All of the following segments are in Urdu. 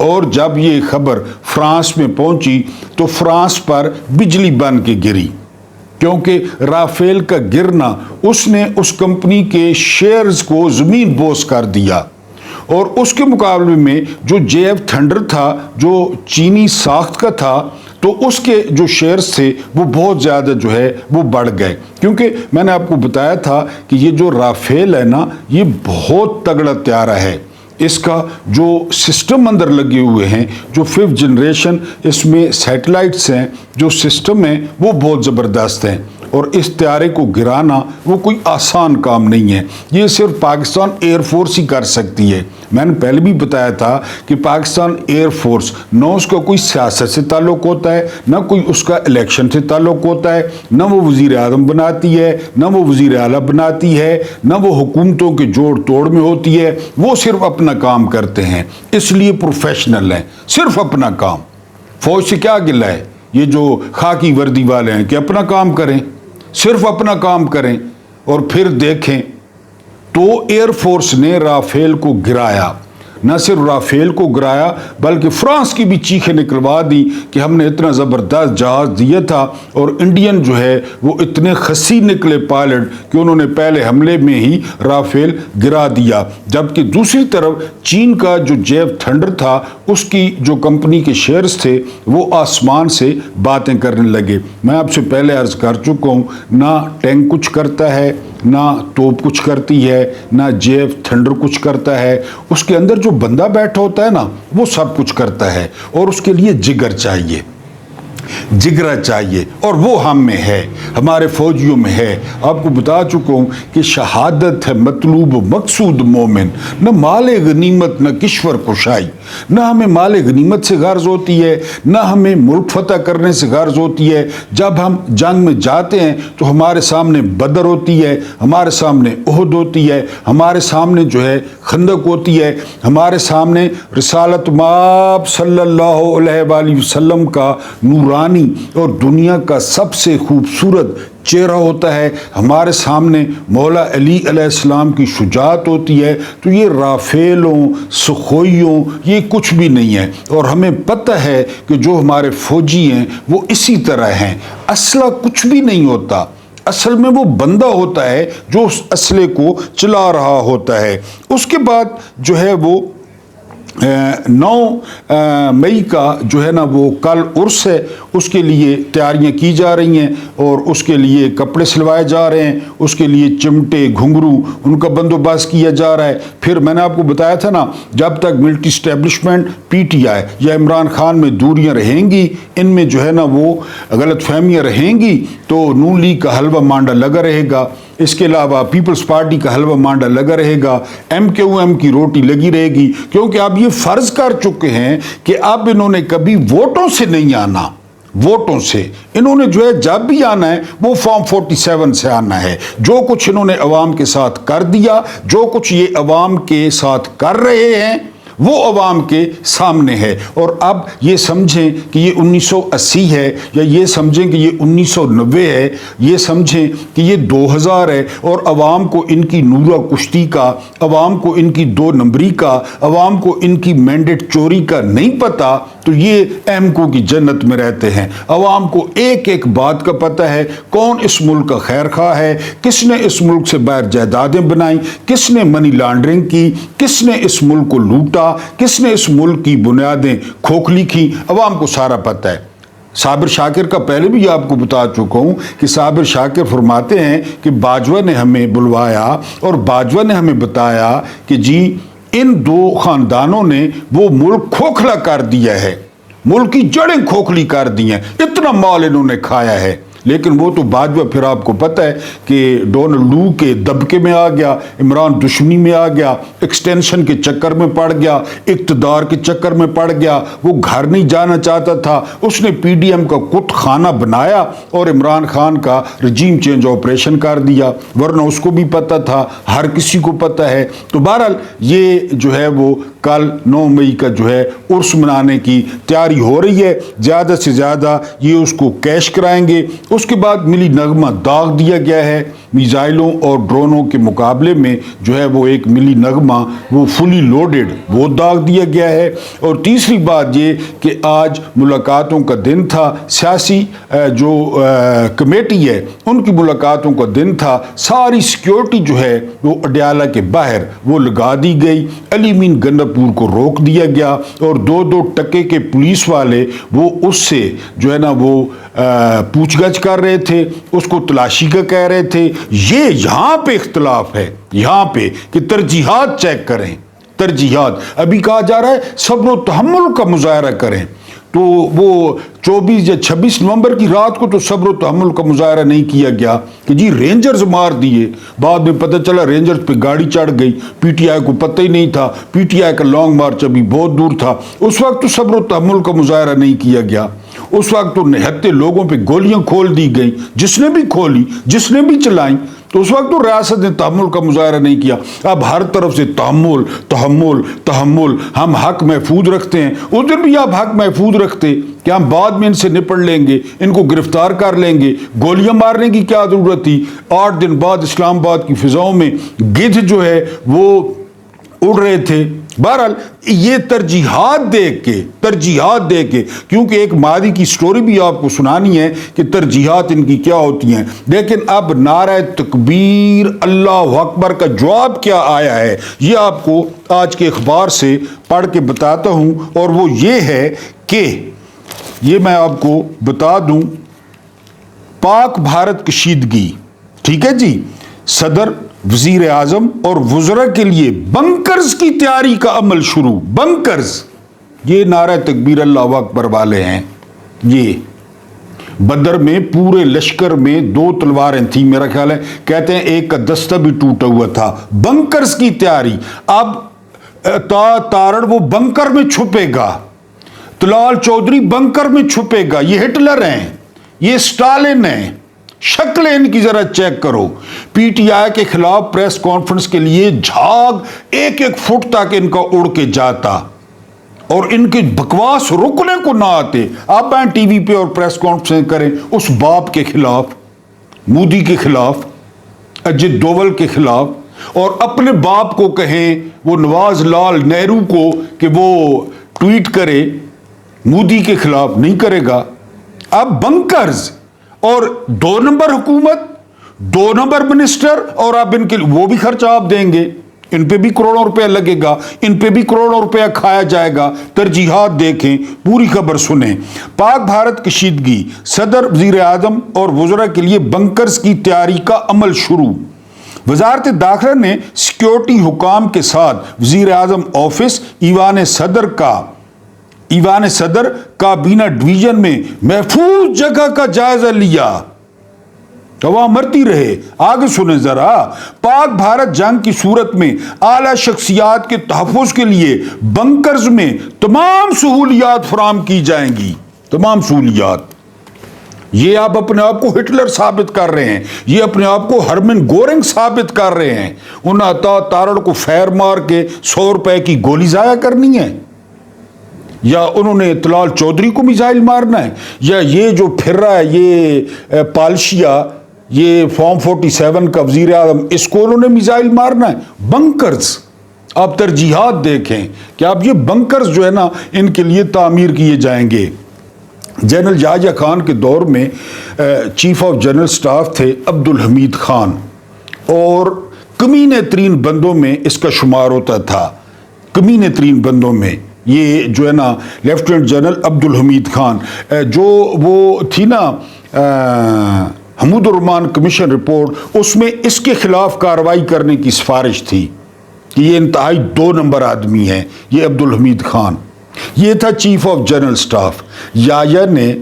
اور جب یہ خبر فرانس میں پہنچی تو فرانس پر بجلی بن کے گری، کیونکہ رافیل کا گرنا اس نے اس کمپنی کے شیئرز کو زمین بوس کر دیا، اور اس کے مقابلے میں جو جے ایف تھنڈر تھا جو چینی ساخت کا تھا تو اس کے جو شیئرز تھے وہ بہت زیادہ جو ہے وہ بڑھ گئے، کیونکہ میں نے آپ کو بتایا تھا کہ یہ جو رافیل ہے نا یہ بہت تگڑا طیارہ ہے، اس کا جو سسٹم اندر لگے ہوئے ہیں، جو 5th جنریشن اس میں سیٹلائٹس ہیں، جو سسٹم ہیں وہ بہت زبردست ہیں، اور اس طیارے کو گرانا وہ کوئی آسان کام نہیں ہے، یہ صرف پاکستان ایئر فورس ہی کر سکتی ہے۔ میں نے پہلے بھی بتایا تھا کہ پاکستان ایئر فورس نہ اس کا کوئی سیاست سے تعلق ہوتا ہے، نہ کوئی اس کا الیکشن سے تعلق ہوتا ہے، نہ وہ وزیر اعظم بناتی ہے، نہ وہ وزیر اعلیٰ بناتی ہے، نہ وہ حکومتوں کے جوڑ توڑ میں ہوتی ہے، وہ صرف اپنا کام کرتے ہیں، اس لیے پروفیشنل ہیں، صرف اپنا کام۔ فوج سے کیا گلہ ہے یہ جو خاکی وردی والے ہیں کہ اپنا کام کریں، صرف اپنا کام کریں، اور پھر دیکھیں تو ایئر فورس نے رافیل کو گرایا، نہ صرف رافیل کو گرایا بلکہ فرانس کی بھی چیخیں نکلوا دی کہ ہم نے اتنا زبردست جہاز دیا تھا، اور انڈین جو ہے وہ اتنے خسی نکلے پائلٹ کہ انہوں نے پہلے حملے میں ہی رافیل گرا دیا، جبکہ دوسری طرف چین کا جو جے ایف تھنڈر تھا اس کی جو کمپنی کے شیئرز تھے وہ آسمان سے باتیں کرنے لگے۔ میں آپ سے پہلے عرض کر چکا ہوں، نہ ٹینک کچھ کرتا ہے، نہ توپ کچھ کرتی ہے، نہ جے ایف تھنڈر کچھ کرتا ہے، اس کے اندر جو بندہ بیٹھا ہوتا ہے نا وہ سب کچھ کرتا ہے، اور اس کے لیے جگر چاہیے، جگرا چاہیے، اور وہ ہم میں ہے، ہمارے فوجیوں میں ہے۔ آپ کو بتا چکا ہوں کہ شہادت ہے مطلوب مقصود مومن، نہ مال غنیمت نہ کشور کشائی، نہ ہمیں مال غنیمت سے غرض ہوتی ہے، نہ ہمیں ملک فتح کرنے سے غرض ہوتی ہے۔ جب ہم جنگ میں جاتے ہیں تو ہمارے سامنے بدر ہوتی ہے، ہمارے سامنے احد ہوتی ہے، ہمارے سامنے جو ہے خندق ہوتی ہے، ہمارے سامنے رسالت مآب صلی اللہ علیہ وآلہ وسلم کا نورانی اور دنیا کا سب سے خوبصورت چہرہ ہوتا ہے، ہمارے سامنے مولا علی علیہ السلام کی شجاعت ہوتی ہے، تو یہ رافیلوں سخوئیوں یہ کچھ بھی نہیں ہے، اور ہمیں پتہ ہے کہ جو ہمارے فوجی ہیں وہ اسی طرح ہیں۔ اسلحہ کچھ بھی نہیں ہوتا، اصل میں وہ بندہ ہوتا ہے جو اس اسلحے کو چلا رہا ہوتا ہے۔ اس کے بعد جو ہے وہ 9 مئی کا جو ہے نا وہ کل عرس ہے، اس کے لیے تیاریاں کی جا رہی ہیں، اور اس کے لیے کپڑے سلوائے جا رہے ہیں، اس کے لیے چمٹے گھنگرو ان کا بندوبست کیا جا رہا ہے۔ پھر میں نے آپ کو بتایا تھا نا جب تک military establishment P T I یا عمران خان میں دوریاں رہیں گی، ان میں جو ہے نا وہ غلط فہمیاں رہیں گی، تو نون لیگ کا حلوہ مانڈا لگا رہے گا، اس کے علاوہ پیپلز پارٹی کا حلوہ مانڈا لگا رہے گا، ایم کیو ایم کی روٹی لگی رہے گی، کیونکہ اب یہ فرض کر چکے ہیں کہ اب انہوں نے کبھی ووٹوں سے نہیں آنا، ووٹوں سے انہوں نے جو ہے جب بھی آنا ہے وہ فارم 47 سے آنا ہے۔ جو کچھ انہوں نے عوام کے ساتھ کر دیا، جو کچھ یہ عوام کے ساتھ کر رہے ہیں وہ عوام کے سامنے ہے، اور اب یہ سمجھیں کہ یہ 1980 ہے، یا یہ سمجھیں کہ یہ 1990 ہے، یہ سمجھیں کہ یہ 2000 ہے، اور عوام کو ان کی نورہ کشتی کا، عوام کو ان کی 2 نمبری کا، عوام کو ان کی مینڈیٹ چوری کا نہیں پتا، تو یہ احمقوں کی جنت میں رہتے ہیں۔ عوام کو ایک ایک بات کا پتہ ہے، کون اس ملک کا خیر خواہ ہے، کس نے اس ملک سے باہر جائیدادیں بنائیں، کس نے منی لانڈرنگ کی، کس نے اس ملک کو لوٹا، کس نے اس ملک کی بنیادیں کھوکھلی کی، عوام کو سارا پتہ ہے۔ صابر شاکر کا پہلے بھی آپ کو بتا چکا ہوں کہ صابر شاکر فرماتے ہیں کہ باجوہ نے ہمیں بلوایا اور باجوہ نے ہمیں بتایا کہ جی ان 2 خاندانوں نے وہ ملک کھوکھلا کر دیا ہے، ملک کی جڑیں کھوکھلی کر دی ہیں، اتنا مال انہوں نے کھایا ہے۔ لیکن وہ تو باجوہ پھر آپ کو پتہ ہے کہ ڈونلڈ لو کے دبکے میں آ گیا، عمران دشمنی میں آ گیا، ایکسٹینشن کے چکر میں پڑ گیا، اقتدار کے چکر میں پڑ گیا، وہ گھر نہیں جانا چاہتا تھا، اس نے پی ڈی ایم کا کت خانہ بنایا اور عمران خان کا رجیم چینج آپریشن کر دیا، ورنہ اس کو بھی پتہ تھا، ہر کسی کو پتہ ہے۔ تو بہرحال یہ جو ہے وہ کل 9 مئی کا جو ہے عرس منانے کی تیاری ہو رہی ہے، زیادہ سے زیادہ یہ اس کو کیش کرائیں گے، اس کے بعد ملی نغمہ داغ دیا گیا ہے، میزائلوں اور ڈرونوں کے مقابلے میں جو ہے وہ ایک ملی نغمہ وہ فلی لوڈڈ وہ داغ دیا گیا ہے۔ اور تیسری بات یہ کہ آج ملاقاتوں کا دن تھا، سیاسی جو کمیٹی ہے ان کی ملاقاتوں کا دن تھا، ساری سیکیورٹی جو ہے وہ اڈیالہ کے باہر وہ لگا دی گئی، علی مین گنڈاپور کو روک دیا گیا اور 2-2 ٹکے کے پولیس والے وہ اس سے جو ہے نا وہ پوچھ گچھ کر رہے تھے، اس کو تلاشی کا کہہ رہے تھے۔ یہ یہاں پہ اختلاف ہے، یہاں پہ کہ ترجیحات چیک کریں، ترجیحات ابھی کہا جا رہا ہے صبر و تحمل کا مظاہرہ کریں، تو وہ 24 یا 26 نومبر کی رات کو تو صبر و تحمل کا مظاہرہ نہیں کیا گیا کہ جی رینجرز مار دیے، بعد میں پتہ چلا رینجرز پہ گاڑی چڑھ گئی، پی ٹی آئی کو پتہ ہی نہیں تھا، پی ٹی آئی کا لانگ مارچ ابھی بہت دور تھا، اس وقت تو صبر و تحمل کا مظاہرہ نہیں کیا گیا، اس وقت تو نہتے لوگوں پہ گولیاں کھول دی گئیں، جس نے بھی کھولی جس نے بھی چلائیں، تو اس وقت تو ریاست نے تحمل کا مظاہرہ نہیں کیا۔ اب ہر طرف سے تحمل تحمل تحمل، ہم حق محفوظ رکھتے ہیں، ادھر بھی آپ حق محفوظ رکھتے کہ ہم بعد میں ان سے نپٹ لیں گے، ان کو گرفتار کر لیں گے، گولیاں مارنے کی کیا ضرورت تھی؟ 8 دن بعد اسلام آباد کی فضاؤں میں گدھ جو ہے وہ اڑ رہے تھے۔ بہرحال یہ ترجیحات دیکھ کے کیونکہ ایک ماضی کی سٹوری بھی آپ کو سنانی ہے کہ ترجیحات ان کی کیا ہوتی ہیں، لیکن اب نعرہ تکبیر اللہ اکبر کا جواب کیا آیا ہے یہ آپ کو آج کے اخبار سے پڑھ کے بتاتا ہوں، اور وہ یہ ہے کہ یہ میں آپ کو بتا دوں، پاک بھارت کشیدگی، ٹھیک ہے جی، صدر وزیر اعظم اور وزراء کے لیے بنکرز کی تیاری کا عمل شروع۔ بنکرز یہ نعرہ تکبیر اللہ اکبر والے ہیں، یہ بدر میں پورے لشکر میں 2 تلواریں تھیں میرا خیال ہے، کہتے ہیں ایک کا دستہ بھی ٹوٹا ہوا تھا۔ بنکرز کی تیاری، اب تارڑ وہ بنکر میں چھپے گا، طلال چودھری بنکر میں چھپے گا، یہ ہٹلر ہیں، یہ سٹالن ہیں، شکلیں ان کی ذرا چیک کرو۔ پی ٹی آئی کے خلاف پریس کانفرنس کے لیے جھاگ 1-1 فٹ تک ان کا اڑ کے جاتا اور ان کے بکواس رکنے کو نہ آتے۔ آپ آئیں ٹی وی پہ اور پریس کانفرنس کریں اس باپ کے خلاف، مودی کے خلاف، اجت ڈوول کے خلاف، اور اپنے باپ کو کہیں وہ نواز لال نہرو کو کہ وہ ٹویٹ کرے مودی کے خلاف، نہیں کرے گا۔ اب بنکرز اور 2 نمبر حکومت، 2 نمبر منسٹر، اور اب ان کے وہ بھی خرچہ آپ دیں گے، ان پہ بھی کروڑوں روپیہ لگے گا، ان پہ بھی کروڑوں روپیہ کھایا جائے گا۔ ترجیحات دیکھیں، پوری خبر سنیں۔ پاک بھارت کشیدگی، صدر وزیر اعظم اور وزراء کے لیے بنکرز کی تیاری کا عمل شروع۔ وزارت داخلہ نے سیکیورٹی حکام کے ساتھ وزیر اعظم آفس ایوان صدر کابینہ ڈویژن میں محفوظ جگہ کا جائزہ لیا۔ ہوا مرتی رہے، آگے سنیں ذرا۔ پاک بھارت جنگ کی صورت میں اعلی شخصیات کے تحفظ کے لیے بنکرز میں تمام سہولیات فراہم کی جائیں گی، تمام سہولیات۔ یہ آپ اپنے آپ کو ہٹلر ثابت کر رہے ہیں، یہ اپنے آپ کو ہرمن گورنگ ثابت کر رہے ہیں۔ ان عطا تارڑ کو فیر مار کے 100 روپے کی گولی ضائع کرنی ہے، یا انہوں نے طلال چودھری کو میزائل مارنا ہے، یا یہ جو پھر رہا ہے یہ پالشیا، یہ فارم 47 کا وزیر اعظم، اس کو انہوں نے میزائل مارنا ہے۔ بنکرز، آپ ترجیحات دیکھیں کہ آپ یہ بنکرز جو ہے نا ان کے لیے تعمیر کیے جائیں گے۔ جنرل یحییٰ خان کے دور میں چیف آف جنرل سٹاف تھے عبدالحمید خان، اور کمینے ترین بندوں میں اس کا شمار ہوتا تھا، کمینے ترین بندوں میں یہ جو ہے نا لیفٹیننٹ جنرل عبدالحمید خان، جو وہ تھی نا حمود الرحمان کمیشن رپورٹ، اس میں اس کے خلاف کارروائی کرنے کی سفارش تھی کہ یہ انتہائی 2 نمبر آدمی ہے یہ عبدالحمید خان۔ یہ تھا چیف آف جنرل سٹاف۔ یحییٰ نے،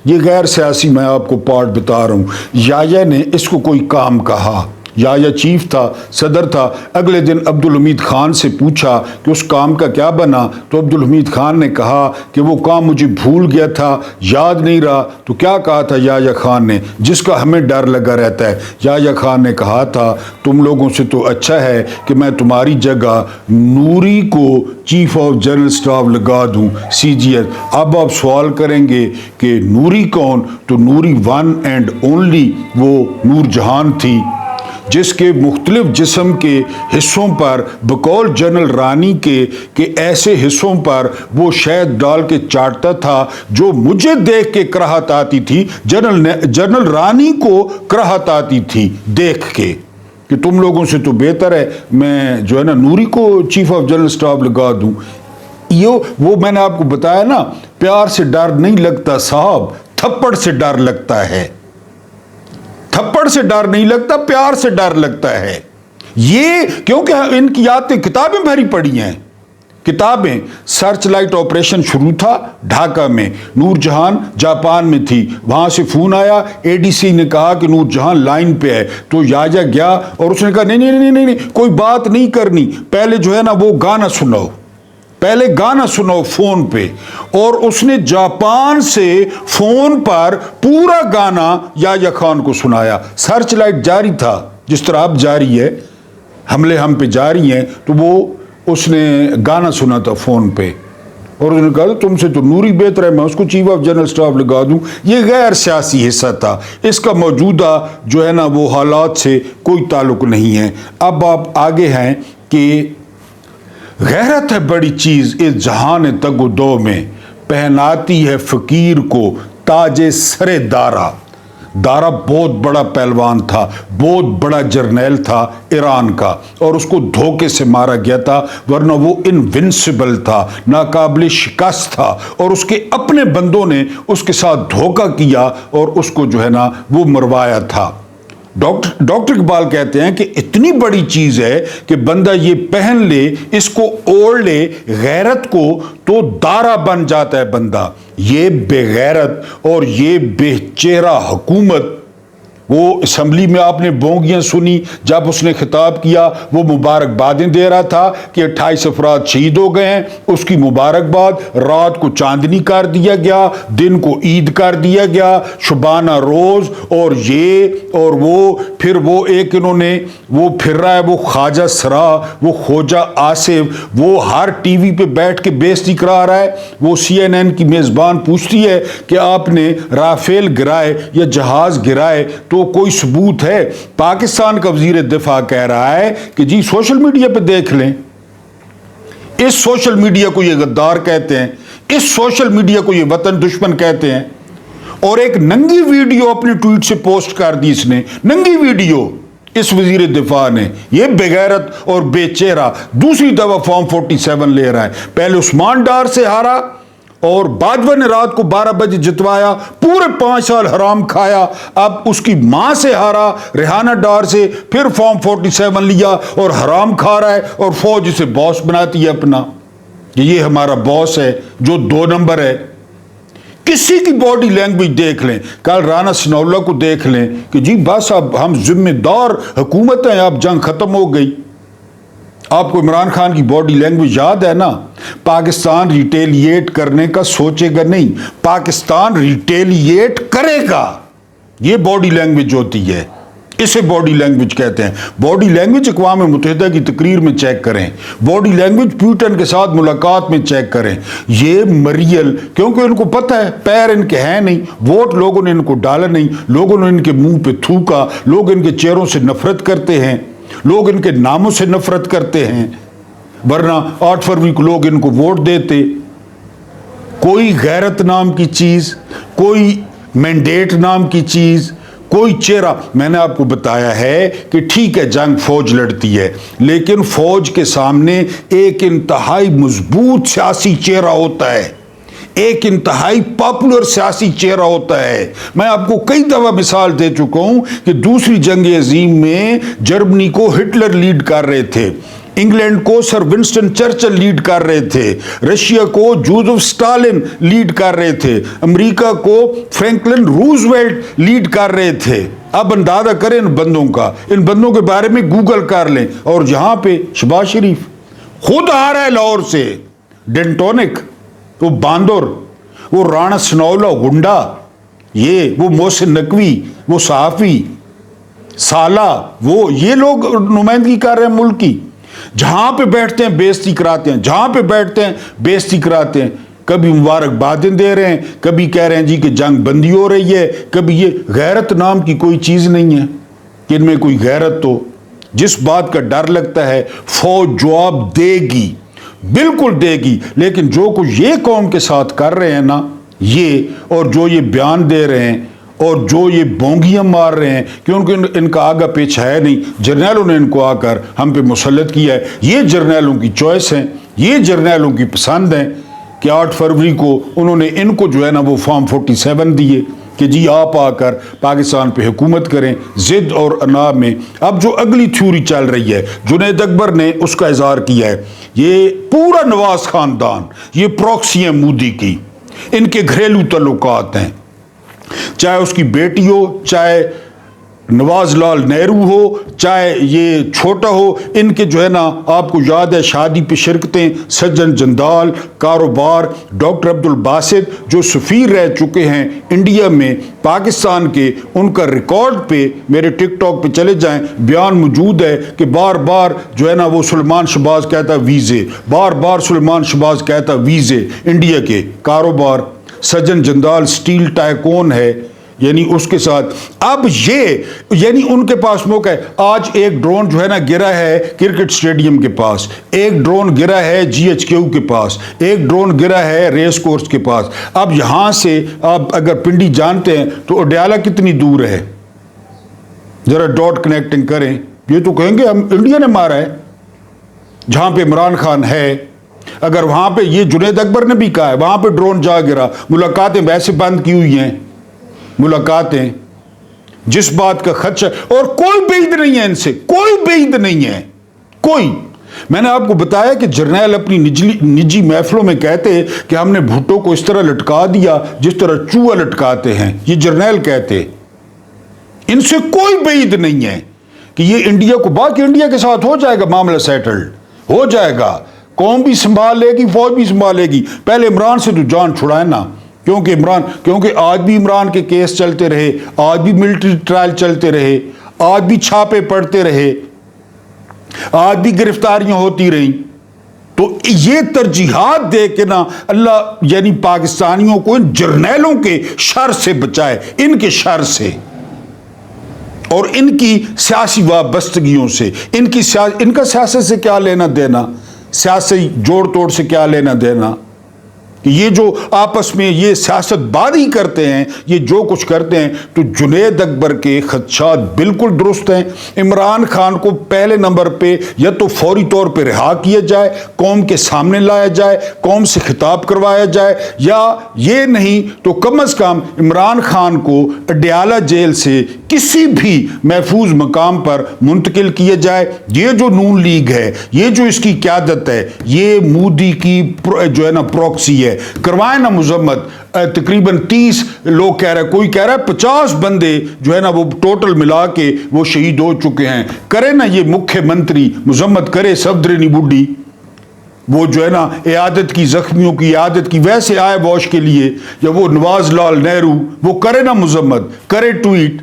یہ غیر سیاسی میں آپ کو پارٹ بتا رہا ہوں، یحییٰ نے اس کو کوئی کام کہا، یا چیف تھا، صدر تھا۔ اگلے دن عبدالحمید خان سے پوچھا کہ اس کام کا کیا بنا، تو عبدالحمید خان نے کہا کہ وہ کام مجھے بھول گیا تھا، یاد نہیں رہا۔ تو کیا کہا تھا یا خان نے، جس کا ہمیں ڈر لگا رہتا ہے؟ یا خان نے کہا تھا تم لوگوں سے تو اچھا ہے کہ میں تمہاری جگہ نوری کو چیف آف جنرل اسٹاف لگا دوں، سی جی ایس۔ اب آپ سوال کریں گے کہ نوری کون؟ تو نوری ون اینڈ اونلی وہ نور جہان تھی، جس کے مختلف جسم کے حصوں پر بقول جنرل رانی کے ایسے حصوں پر وہ شہد ڈال کے چاٹتا تھا جو مجھے دیکھ کے کراہت آتی تھی، جنرل رانی کو کراہت آتی تھی دیکھ کے کہ تم لوگوں سے تو بہتر ہے میں جو ہے نا نوری کو چیف آف جنرل اسٹاف لگا دوں۔ وہ میں نے آپ کو بتایا نا، پیار سے ڈر نہیں لگتا صاحب، تھپڑ سے ڈر لگتا ہے۔ تھپڑ سے ڈر نہیں لگتا، پیار سے ڈر لگتا ہے۔ یہ کیونکہ ان کی یادیں کتابیں بھری پڑی ہیں، کتابیں۔ سرچ لائٹ آپریشن شروع تھا ڈھاکہ میں، نور جہان جاپان میں تھی، وہاں سے فون آیا، اے ڈی سی نے کہا کہ نور جہان لائن پہ ہے، تو یاجا گیا اور اس نے کہا نہیں کوئی بات نہیں کرنی، پہلے جو ہے نا وہ گانا سناؤ، پہلے گانا سناؤ فون پہ۔ اور اس نے جاپان سے فون پر پورا گانا یا خان کو سنایا۔ سرچ لائٹ جاری تھا، جس طرح اب جاری ہے، حملے ہم پہ جاری ہیں، تو وہ اس نے گانا سنا تھا فون پہ، اور اس نے کہا تم سے تو نوری بہتر ہے، میں اس کو چیف آف جنرل اسٹاف لگا دوں۔ یہ غیر سیاسی حصہ تھا، اس کا موجودہ جو ہے نا وہ حالات سے کوئی تعلق نہیں ہے۔ اب آپ آگے ہیں کہ غیرت ہے بڑی چیز اس جہان تگ و دو میں، پہناتی ہے فقیر کو تاج سر دارا۔ دارا بہت بڑا پہلوان تھا، بہت بڑا جرنیل تھا ایران کا، اور اس کو دھوکے سے مارا گیا تھا، ورنہ وہ انوینسیبل تھا، ناقابل شکست تھا، اور اس کے اپنے بندوں نے اس کے ساتھ دھوکہ کیا اور اس کو جو ہے نا وہ مروایا تھا۔ ڈاکٹر اقبال کہتے ہیں کہ اتنی بڑی چیز ہے کہ بندہ یہ پہن لے، اس کو اوڑھ لے غیرت کو، تو دارا بن جاتا ہے بندہ۔ یہ بے غیرت اور یہ بے چہرہ حکومت، وہ اسمبلی میں آپ نے بونگیاں سنی جب اس نے خطاب کیا، وہ مبارکبادیں دے رہا تھا کہ 28 افراد شہید ہو گئے ہیں، اس کی مبارکباد۔ رات کو چاندنی کر دیا گیا، دن کو عید کر دیا گیا، شبانہ روز، اور یہ اور وہ، پھر وہ ایک انہوں نے وہ پھر رہا ہے، وہ خواجہ سرا، وہ خوجہ آصف، وہ ہر ٹی وی پہ بیٹھ کے بےعزتی کرا رہا ہے۔ وہ CNN کی میزبان پوچھتی ہے کہ آپ نے رافیل گرائے یا جہاز گرائے تو کوئی ثبوت ہے؟ پاکستان کا وزیر دفاع کہہ رہا ہے کہ جی سوشل میڈیا پہ دیکھ لیں، اس سوشل میڈیا کو یہ غدار کہتے ہیں، اس سوشل میڈیا کو یہ وطن دشمن کہتے ہیں۔ اور ایک ننگی ویڈیو اپنے ٹویٹ سے پوسٹ کر دی اس نے، ننگی ویڈیو اس وزیر دفاع نے۔ یہ بے غیرت اور بے چہرہ دوسری دفعہ فارم 47 لے رہا ہے۔ پہلے عثمان ڈار سے ہارا اور باجوہ نے رات کو 12 بجے جتوایا، پورے 5 سال حرام کھایا، اب اس کی ماں سے ہارا ریحانہ ڈار سے، پھر فارم 47 لیا اور حرام کھا رہا ہے، اور فوج اسے باس بناتی ہے اپنا، یہ ہمارا باس ہے جو 2 نمبر ہے۔ کسی کی باڈی لینگویج دیکھ لیں، کل رانا ثناءاللہ کو دیکھ لیں کہ جی بس اب ہم ذمہ دار حکومت ہیں، اب جنگ ختم ہو گئی۔ آپ کو عمران خان کی باڈی لینگویج یاد ہے نا؟ پاکستان ریٹیلیٹ کرنے کا سوچے گا نہیں، پاکستان ریٹیلیٹ کرے گا، یہ باڈی لینگویج ہوتی ہے، اسے باڈی لینگویج کہتے ہیں۔ باڈی لینگویج اقوام متحدہ کی تقریر میں چیک کریں، باڈی لینگویج پیوٹن کے ساتھ ملاقات میں چیک کریں۔ یہ مریل، کیونکہ ان کو پتہ ہے پیر ان کے ہیں نہیں، ووٹ لوگوں نے ان کو ڈالا نہیں، لوگوں نے ان کے منہ پہ تھوکا، لوگ ان کے چہروں سے نفرت کرتے ہیں، لوگ ان کے ناموں سے نفرت کرتے ہیں، ورنہ 8 فروری کو لوگ ان کو ووٹ دیتے۔ کوئی غیرت نام کی چیز، کوئی مینڈیٹ نام کی چیز، کوئی چہرہ۔ میں نے آپ کو بتایا ہے کہ ٹھیک ہے جنگ فوج لڑتی ہے، لیکن فوج کے سامنے ایک انتہائی مضبوط سیاسی چہرہ ہوتا ہے، ایک انتہائی پاپولر سیاسی چہرہ ہوتا ہے۔ میں آپ کو کئی دفعہ مثال دے چکا ہوں کہ دوسری جنگ عظیم میں جرمنی کو ہٹلر لیڈ کر رہے تھے، انگلینڈ کو سر ونسٹن چرچل لیڈ کر رہے تھے، رشیا کو جوزف سٹالن لیڈ کر رہے تھے، امریکہ کو فرینکلن روزویلٹ لیڈ کر رہے تھے۔ اب اندازہ کریں ان بندوں کے بارے میں گوگل کر لیں. اور یہاں پہ شہباز شریف خود آ رہا ہے لاہور سے، ڈنٹونک، وہ باندر، وہ رانا سنولا گنڈا، وہ محسن نقوی، وہ صحافی سالہ، یہ لوگ نمائندگی کر رہے ہیں ملک کی. جہاں پہ بیٹھتے ہیں بےعزتی کراتے ہیں، جہاں پہ بیٹھتے ہیں بےعزتی کراتے ہیں. کبھی مبارکبادیں دے رہے ہیں، کبھی کہہ رہے ہیں جی کہ جنگ بندی ہو رہی ہے، کبھی یہ غیرت نام کی کوئی چیز نہیں ہے کہ ان میں کوئی غیرت تو. جس بات کا ڈر لگتا ہے فوج جواب دے گی، بالکل دے گی. لیکن جو کچھ یہ قوم کے ساتھ کر رہے ہیں نا، یہ اور جو یہ بیان دے رہے ہیں اور جو یہ بونگیاں مار رہے ہیں کیونکہ ان کا آگا پیچھا ہے نہیں، جرنیلوں نے ان کو آ کر ہم پہ مسلط کیا ہے. یہ جرنیلوں کی چوائس ہیں، یہ جرنیلوں کی پسند ہیں کہ 8 فروری کو انہوں نے ان کو جو ہے نا وہ فارم 47 دیے کہ جی آپ آ کر پاکستان پہ حکومت کریں ضد اور انا میں. اب جو اگلی تھیوری چل رہی ہے، جنید اکبر نے اس کا اظہار کیا ہے، یہ پورا نواز خاندان یہ پروکسی ہیں مودی کی، ان کے گھریلو تعلقات ہیں، چاہے اس کی بیٹی ہو، چاہے نواز لال نہرو ہو، چاہے یہ چھوٹا ہو. ان کے جو ہے نا آپ کو یاد ہے شادی پہ شرکتیں، سجن جندال، کاروبار، ڈاکٹر عبد الباسط جو سفیر رہ چکے ہیں انڈیا میں پاکستان کے، ان کا ریکارڈ پہ میرے ٹک ٹاک پہ چلے جائیں بیان موجود ہے کہ بار بار جو ہے نا وہ سلیمان شہباز کہتا ویزے، بار بار سلیمان شہباز کہتا ویزے انڈیا کے. کاروبار سجن جندال سٹیل ٹائکون ہے، یعنی اس کے ساتھ اب یعنی ان کے پاس موقع ہے. آج ایک ڈرون جو ہے نا گرا ہے کرکٹ سٹیڈیم کے پاس، ایک ڈرون گرا ہے GHQ کے پاس، ایک ڈرون گرا ہے ریس کورس کے پاس. اب یہاں سے آپ اگر پنڈی جانتے ہیں تو اڈیالہ کتنی دور ہے، ذرا ڈاٹ کنیکٹنگ کریں. یہ تو کہیں گے ہم انڈیا نے مارا ہے جہاں پہ عمران خان ہے. اگر وہاں پہ یہ جنید اکبر نے بھی کہا ہے وہاں پہ ڈرون جا گرا، ملاقاتیں ویسے بند کی ہوئی ہیں، ملاقاتیں جس بات کا خدشہ، اور کوئی بعید نہیں ہے ان سے، کوئی بعید نہیں ہے کوئی. میں نے آپ کو بتایا کہ جرنیل اپنی نجی محفلوں میں کہتے کہ ہم نے بھٹو کو اس طرح لٹکا دیا جس طرح چوہا لٹکاتے ہیں، یہ جرنیل کہتے. ان سے کوئی بعید نہیں ہے کہ یہ انڈیا کو، باقی انڈیا کے ساتھ ہو جائے گا معاملہ سیٹلڈ، ہو جائے گا، قوم بھی سنبھال لے گی، فوج بھی سنبھالے گی. پہلے عمران سے تو جان چھڑائے نا، کیونکہ آج بھی عمران کے کیس چلتے رہے، آج بھی ملٹری ٹرائل چلتے رہے، آج بھی چھاپے پڑتے رہے، آج بھی گرفتاریاں ہوتی رہیں. تو یہ ترجیحات دے کے نا اللہ یعنی پاکستانیوں کو ان جرنیلوں کے شر سے بچائے، ان کے شر سے اور ان کی سیاسی وابستگیوں سے. ان کا سیاست سے کیا لینا دینا، سیاسی جوڑ توڑ سے کیا لینا دینا. یہ جو آپس میں یہ سیاست بازی کرتے ہیں، یہ جو کچھ کرتے ہیں، تو جنید اکبر کے خدشات بالکل درست ہیں. عمران خان کو پہلے نمبر پہ یا تو فوری طور پہ رہا کیا جائے، قوم کے سامنے لایا جائے، قوم سے خطاب کروایا جائے، یا یہ نہیں تو کم از کم عمران خان کو اڈیالہ جیل سے کسی بھی محفوظ مقام پر منتقل کیا جائے. یہ جو نون لیگ ہے، یہ جو اس کی قیادت ہے، یہ مودی کی جو ہے نا پروکسی ہے. کروائے نا مذمت. تقریباً 30 لوگ کہہ رہے ہیں، کوئی کہہ رہا ہے 50 بندے جو ہے نا وہ ٹوٹل ملا کے وہ شہید ہو چکے ہیں. کرے نا یہ مکھیہ منتری مذمت کرے، صفدرنی بڈھی وہ جو ہے نا عیادت کی، زخمیوں کی عیادت کی، ویسے آئے واش کے لیے، یا وہ نواز لال نہرو وہ کرے نا مذمت، کرے ٹویٹ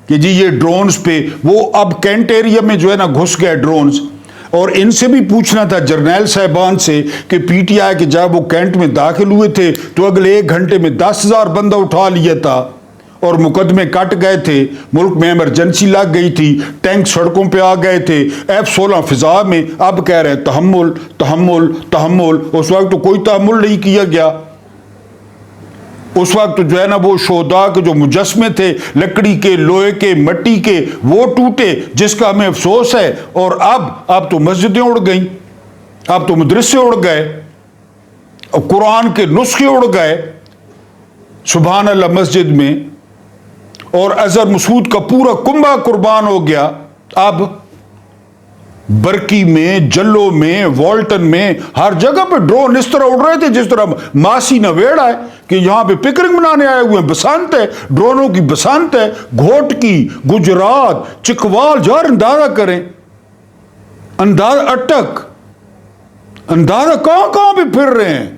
کہ جی یہ ڈرونز پہ، وہ اب کینٹ ایریا میں جو ہے نا گھس گئے ڈرونز. اور ان سے بھی پوچھنا تھا جرنیل صاحبان سے کہ پی ٹی آئی کے جب وہ کینٹ میں داخل ہوئے تھے تو اگلے 1 گھنٹے میں 10,000 بندہ اٹھا لیا تھا اور مقدمے کٹ گئے تھے، ملک میں ایمرجنسی لگ گئی تھی، ٹینک سڑکوں پہ آ گئے تھے، F-16 فضا میں. اب کہہ رہے ہیں تحمل تحمل تحمل. اس وقت تو کوئی تحمل نہیں کیا گیا. اس وقت جو ہے نا وہ شہداء کے جو مجسمے تھے لکڑی کے، لوہے کے، مٹی کے، وہ ٹوٹے، جس کا ہمیں افسوس ہے. اور اب تو مسجدیں اڑ گئیں، اب تو مدرسے اڑ گئے، قرآن کے نسخے اڑ گئے سبحان اللہ مسجد میں، اور اظہر مسعود کا پورا کنبہ قربان ہو گیا. اب برکی میں، جلو میں، والٹن میں، ہر جگہ پہ ڈرون اس طرح اڑ رہے تھے جس طرح ماسی نویڑا ہے کہ یہاں پہ پکنک منانے آئے ہوئے ہیں. بسنت ہے، ڈرونوں کی بسنت ہے. گھوٹکی، گجرات، چکوال، جار اندازہ کریں، اندازہ اٹک، اندازہ کہاں پہ پھر رہے ہیں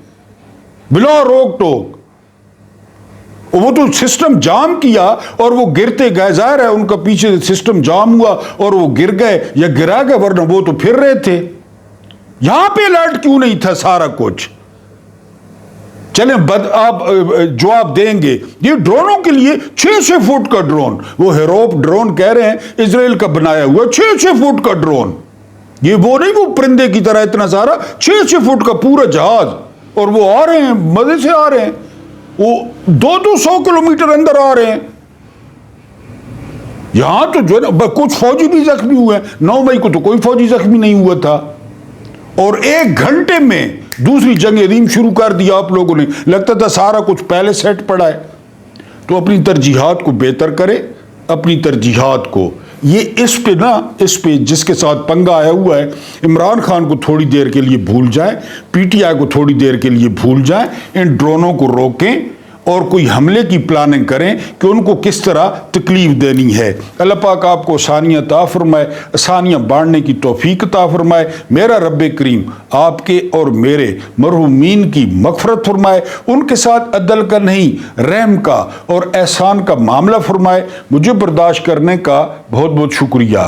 بلا روک ٹوک. وہ تو سسٹم جام کیا اور وہ گرتے گئے، ظاہر ہے ان کا پیچھے سسٹم جام ہوا اور وہ گر گئے یا گرا گئے، ورنہ وہ تو پھر رہے تھے. یہاں پہ الرٹ کیوں نہیں تھا سارا کچھ؟ چلیں آپ جواب دیں گے. یہ ڈرونوں کے لیے 6 فٹ کا ڈرون، وہ ہیروپ ڈرون کہہ رہے ہیں اسرائیل کا بنایا ہوا 6 فٹ کا ڈرون. یہ وہ نہیں وہ پرندے کی طرح اتنا سارا، 6 فٹ کا پورا جہاز. اور وہ آ رہے ہیں، مزے سے آ رہے ہیں، وہ 200 کلومیٹر اندر آ رہے ہیں. یہاں تو جو ہے نا کچھ فوجی بھی زخمی ہوئے ہیں. 9 مئی کو تو کوئی فوجی زخمی نہیں ہوا تھا، اور 1 گھنٹے میں دوسری جنگ عظیم شروع کر دیا آپ لوگوں نے. لگتا تھا سارا کچھ پہلے سیٹ پڑا ہے. تو اپنی ترجیحات کو بہتر کرے، اپنی ترجیحات کو. یہ اس پہ جس کے ساتھ پنگا آیا ہوا ہے، عمران خان کو تھوڑی دیر کے لیے بھول جائیں، پی ٹی آئی کو تھوڑی دیر کے لیے بھول جائیں، ان ڈرونوں کو روکیں اور کوئی حملے کی پلاننگ کریں کہ ان کو کس طرح تکلیف دینی ہے. اللہ پاک آپ کو آسانیاں عطا فرمائے، آسانیاں بانٹنے کی توفیق عطا فرمائے. میرا رب کریم آپ کے اور میرے مرحومین کی مغفرت فرمائے، ان کے ساتھ عدل کا نہیں رحم کا اور احسان کا معاملہ فرمائے. مجھے برداشت کرنے کا بہت بہت شکریہ.